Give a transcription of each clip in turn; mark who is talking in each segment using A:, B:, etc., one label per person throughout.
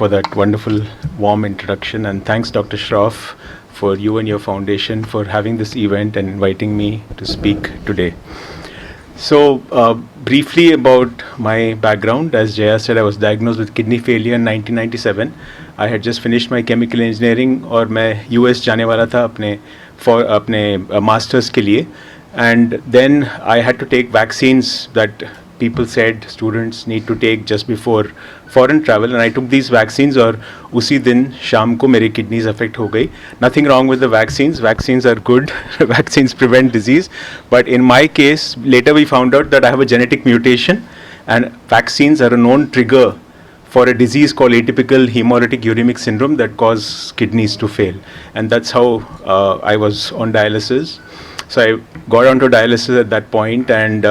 A: for that wonderful, warm introduction. And thanks, Dr. Shroff, for you and your foundation for having this event and inviting me to speak today. So, briefly about my background, as Jaya said, I was diagnosed with kidney failure in 1997. I had just finished my chemical engineering और मैं US जाने वाला था अपने masters के लिए, and then I had to take vaccines that people said students need to take just before foreign travel, and I took these vaccines और उसी दिन शाम को मेरी kidneys affect हो गई. Nothing wrong with the vaccines are good, vaccines prevent disease, but in my case later we found out that I have a genetic mutation, and vaccines are a known trigger for a disease called atypical hemolytic uremic syndrome that causes kidneys to fail, and that's how I was on dialysis. So I got onto dialysis at that point, and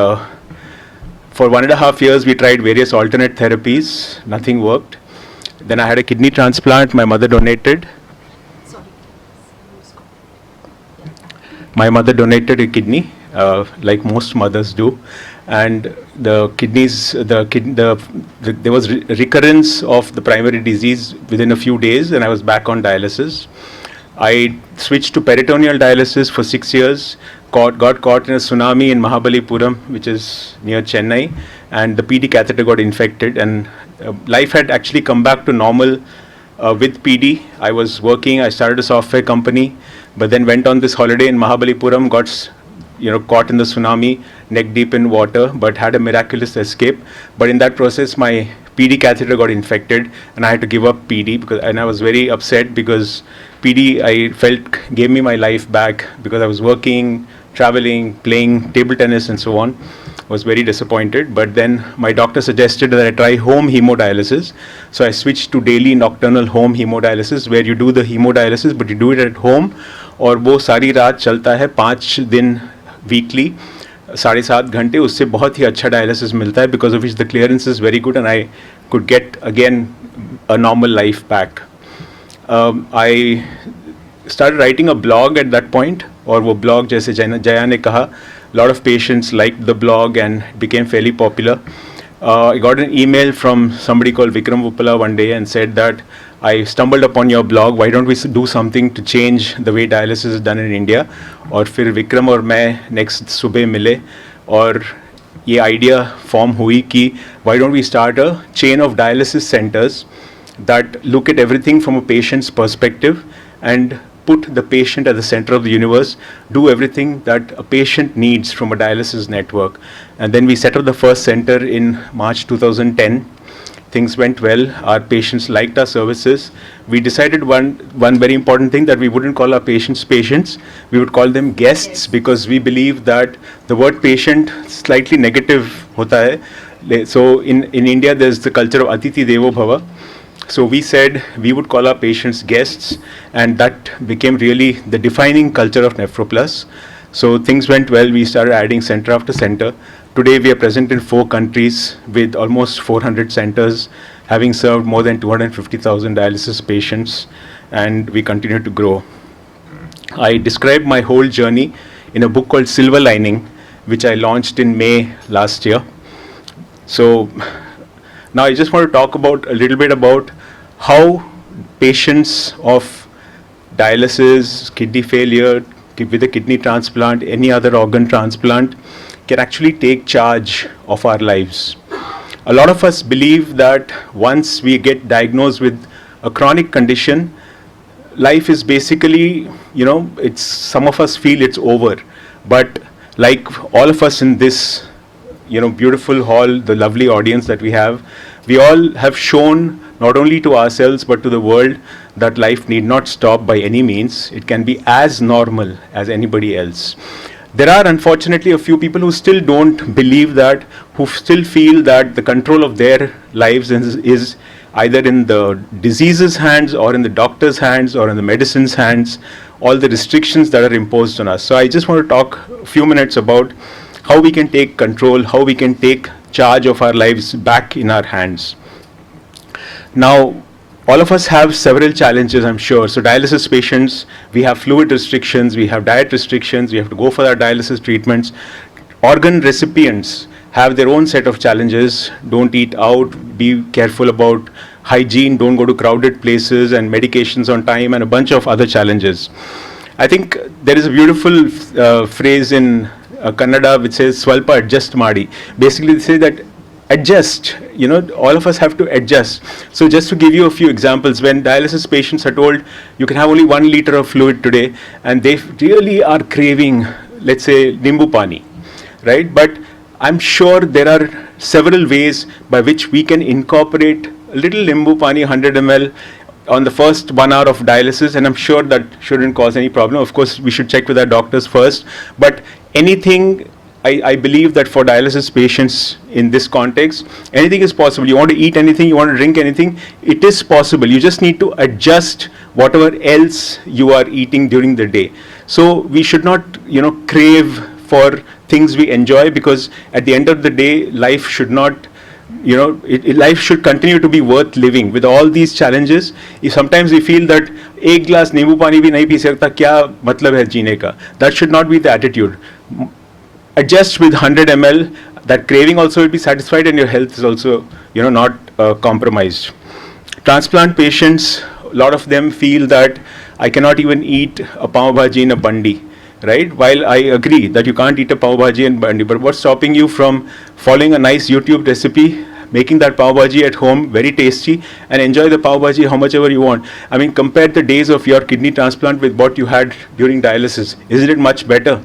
A: for 1.5 years, we tried various alternate therapies. Nothing worked. Then I had a kidney transplant. My mother donated. My mother donated a kidney, like most mothers do. And the kidneys, there was recurrence of the primary disease within a few days, and I was back on dialysis. I switched to peritoneal dialysis for 6 years. Got caught in a tsunami in Mahabalipuram, which is near Chennai, and the PD catheter got infected, and life had actually come back to normal with PD. I was working, I started a software company, but then went on this holiday in Mahabalipuram, got caught in the tsunami, neck deep in water, but had a miraculous escape. But in that process, my PD catheter got infected, and I had to give up PD, and I was very upset because PD, I felt, gave me my life back because I was working, traveling, playing table tennis and so on. Was very disappointed, but then my doctor suggested that I try home hemodialysis. So I switched to daily nocturnal home hemodialysis, where you do the hemodialysis, but you do it at home, और वो सारी रात चलता है 5 दिन weekly, 7.5 घंटे. उससे बहुत ही अच्छा dialysis मिलता है, because of which the clearance is very good and I could get again a normal life back. I started writing a blog at that point, और वो blog, जैसे जया ने कहा, lot of patients liked the blog and became fairly popular. I got an email from somebody called Vikram Uppala one day and said that I stumbled upon your blog, why don't we do something to change the way dialysis is done in India. और फिर विक्रम और मैं next सुबह मिले और ये idea form हुई कि why don't we start a chain of dialysis centers that look at everything from a patient's perspective and put the patient at the center of the universe, do everything that a patient needs from a dialysis network. And then we set up the first center in March 2010. Things went well. Our patients liked our services. We decided one very important thing, that we wouldn't call our patients patients. We would call them guests, because we believe that the word patient slightly negative hota hai. So in India, there's the culture of Atithi Devo Bhava. So we said we would call our patients guests, and that became really the defining culture of NephroPlus. So things went well. We started adding center after center. Today we are present in 4 countries with almost 400 centers, having served more than 250,000 dialysis patients, and we continue to grow. I described my whole journey in a book called Silver Lining, which I launched in May last year. So now I just want to talk about a little bit about how patients of dialysis, kidney failure, with a kidney transplant, any other organ transplant, can actually take charge of our lives. A lot of us believe that once we get diagnosed with a chronic condition, life is basically, it's, some of us feel it's over. But like all of us in this, beautiful hall, the lovely audience that we all have shown, not only to ourselves but to the world, that life need not stop by any means. It can be as normal as anybody else. There are unfortunately a few people who still don't believe that, who still feel that the control of their lives is either in the disease's hands or in the doctor's hands or in the medicine's hands, all the restrictions that are imposed on us. So I just want to talk a few minutes about how we can take control, how we can take charge of our lives back in our hands. Now, all of us have several challenges, I'm sure. So dialysis patients, we have fluid restrictions, we have diet restrictions, we have to go for our dialysis treatments. Organ recipients have their own set of challenges. Don't eat out, be careful about hygiene, don't go to crowded places, and medications on time, and a bunch of other challenges. I think there is a beautiful phrase in Kannada which says "Swalpa adjust madi." Basically, they say that adjust. All of us have to adjust. So, just to give you a few examples, when dialysis patients are told you can have only 1 liter of fluid today, and they really are craving, let's say, nimbu pani, right? But I'm sure there are several ways by which we can incorporate a little nimbu pani, 100 ml, on the first 1 hour of dialysis, and I'm sure that shouldn't cause any problem. Of course, we should check with our doctors first, but anything, I believe that for dialysis patients in this context, anything is possible. You want to eat anything, you want to drink anything, it is possible. You just need to adjust whatever else you are eating during the day. So we should not, crave for things we enjoy, because at the end of the day, life should not, life should continue to be worth living with all these challenges. If sometimes we feel that एक glass नींबू पानी भी नहीं P सकता, क्या मतलब है जीने का? That should not be the attitude. Adjust with 100 ml. That craving also will be satisfied, and your health is also, not compromised. Transplant patients, a lot of them feel that I cannot even eat a pav bhaji in a bandi. Right? While I agree that you can't eat a pav bhaji in bandi, but what's stopping you from following a nice YouTube recipe, making that pav bhaji at home very tasty, and enjoy the pav bhaji how much ever you want? I mean, compare the days of your kidney transplant with what you had during dialysis. Isn't it much better?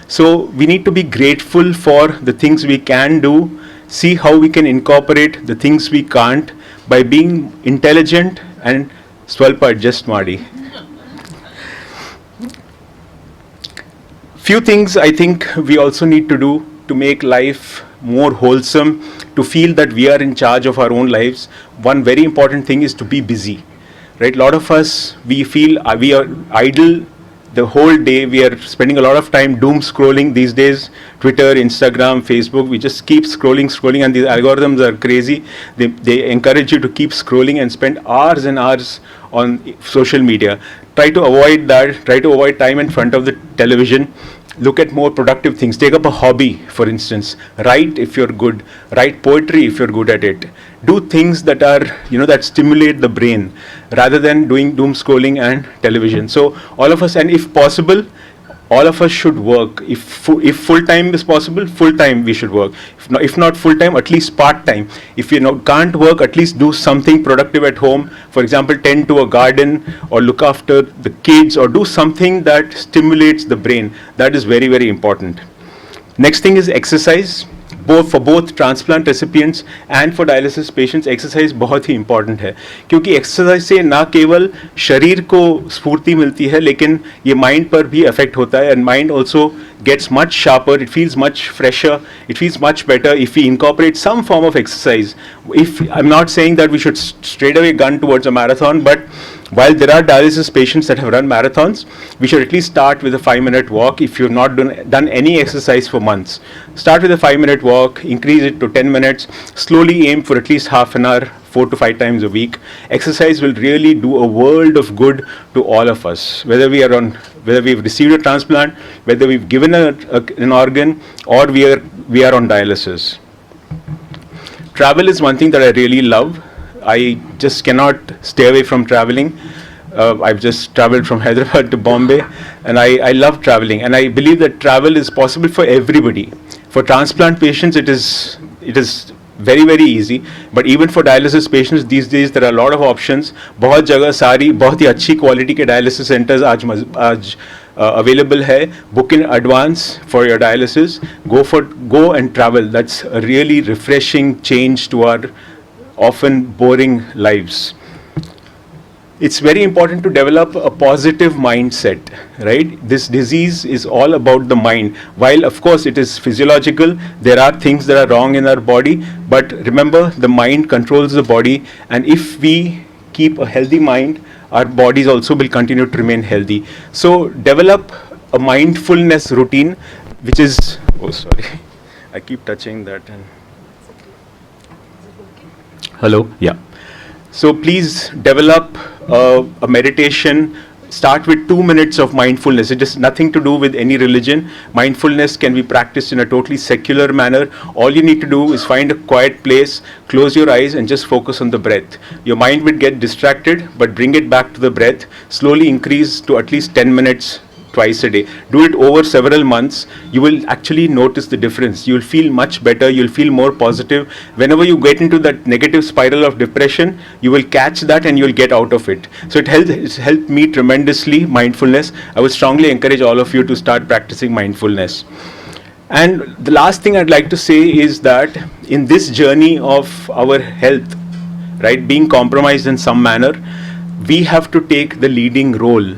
A: So we need to be grateful for the things we can do, see how we can incorporate the things we can't by being intelligent and swalpa adjust madi. Few things I think we also need to do to make life more wholesome, to feel that we are in charge of our own lives. One very important thing is to be busy, right? A lot of us, we feel we are idle the whole day. We are spending a lot of time doom scrolling these days. Twitter, Instagram, Facebook, we just keep scrolling, and these algorithms are crazy. They encourage you to keep scrolling and spend hours and hours on social media. Try to avoid that. Try to avoid time in front of the television. Look at more productive things. Take up a hobby, for instance. Write if you're good. Write poetry if you're good at it. Do things that are, that stimulate the brain, rather than doing doom scrolling and television. So all of us, and if possible, all of us should work. If full time is possible, full time we should work. If not full time, at least part time. If you can't work, at least do something productive at home. For example, tend to a garden, or look after the kids, or do something that stimulates the brain. That is very, very important. Next thing is exercise. For both transplant recipients and for dialysis patients, exercise बहुत ही important है, क्योंकि exercise से ना केवल शरीर को स्फूर्ति मिलती है, लेकिन ये mind पर भी affect होता है, and mind also gets much sharper, it feels much fresher, it feels much better if we incorporate some form of exercise. I'm not saying that we should straight away gun towards a marathon, but while there are dialysis patients that have run marathons, we should at least start with a 5-minute walk. If you've not done any exercise for months, start with a 5-minute walk, increase it to 10 minutes, slowly aim for at least half an hour, 4 to 5 times a week. Exercise will really do a world of good to all of us, whether we've received a transplant, whether we've given an organ, or we are on dialysis. Travel is one thing that I really love. I just cannot stay away from traveling. I've just traveled from Hyderabad to Bombay, and I love traveling, and I believe that travel is possible for everybody. For transplant patients, it is very, very easy, but even for dialysis patients these days there are a lot of options. बहुत जगह सारी बहुत ही अच्छी quality के dialysis centers आज available है. Book in advance for your dialysis. Go and travel. That's a really refreshing change to our often boring lives. It's very important to develop a positive mindset, right? This disease is all about the mind. While of course it is physiological, there are things that are wrong in our body, but remember, the mind controls the body, and if we keep a healthy mind, our bodies also will continue to remain healthy. So develop a mindfulness routine, which is, oh sorry, I keep touching that. And hello, yeah. So please develop a meditation, start with 2 minutes of mindfulness. It has nothing to do with any religion. Mindfulness can be practiced in a totally secular manner. All you need to do is find a quiet place, close your eyes and just focus on the breath. Your mind will get distracted, but bring it back to the breath. Slowly increase to at least 10 minutes twice a day. Do it over several months. You will actually notice the difference. You will feel much better. You'll feel more positive. Whenever you get into that negative spiral of depression, you will catch that and you'll get out of it. So it's helped me tremendously, mindfulness. I would strongly encourage all of you to start practicing mindfulness. And the last thing I'd like to say is that in this journey of our health, right, being compromised in some manner, we have to take the leading role.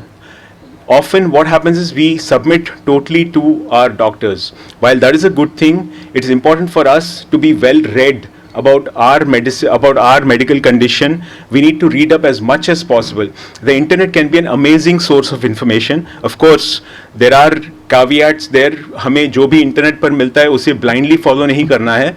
A: Often what happens is we submit totally to our doctors. While that is a good thing, it is important for us to be well read about our medicine, about our medical condition. We need to read up as much as possible. The internet can be an amazing source of information. Of course, there are caveats there. हमें जो भी internet पर मिलता है उसे blindly follow नहीं करना है.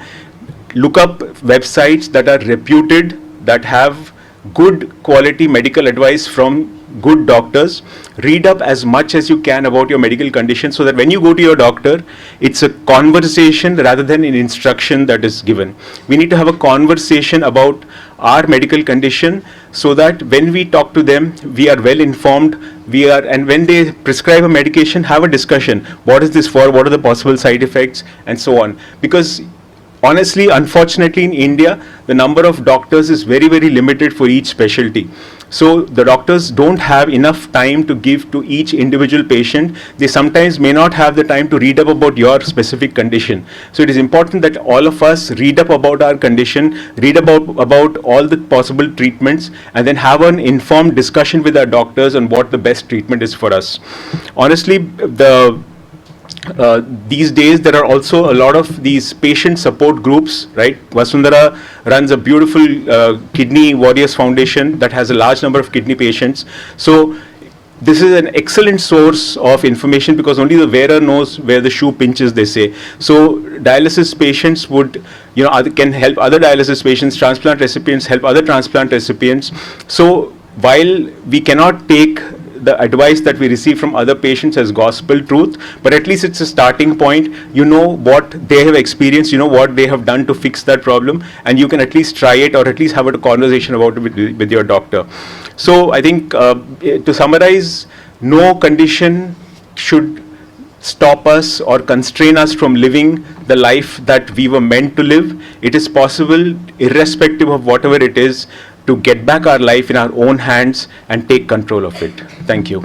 A: Look up websites that are reputed, that have good quality medical advice from good doctors. Read up as much as you can about your medical condition so that when you go to your doctor, it's a conversation rather than an instruction that is given. We need to have a conversation about our medical condition so that when we talk to them, we are well informed. And when they prescribe a medication, have a discussion. What is this for? What are the possible side effects? And so on. Because honestly, unfortunately, in India, the number of doctors is very, very limited for each specialty. So the doctors don't have enough time to give to each individual patient. They sometimes may not have the time to read up about your specific condition. So it is important that all of us read up about our condition, read about all the possible treatments, and then have an informed discussion with our doctors on what the best treatment is for us. Honestly, these days there are also a lot of these patient support groups, right? Vasundhara runs a beautiful Kidney Warriors Foundation that has a large number of kidney patients. So this is an excellent source of information because only the wearer knows where the shoe pinches, they say. So dialysis patients would, can help other dialysis patients, transplant recipients help other transplant recipients. So while we cannot take the advice that we receive from other patients as gospel truth, but at least it's a starting point. You know what they have experienced, you know what they have done to fix that problem, and you can at least try it or at least have a conversation about it with your doctor. So I think to summarize, no condition should stop us or constrain us from living the life that we were meant to live. It is possible, irrespective of whatever it is, to get back our life in our own hands and take control of it. Thank you.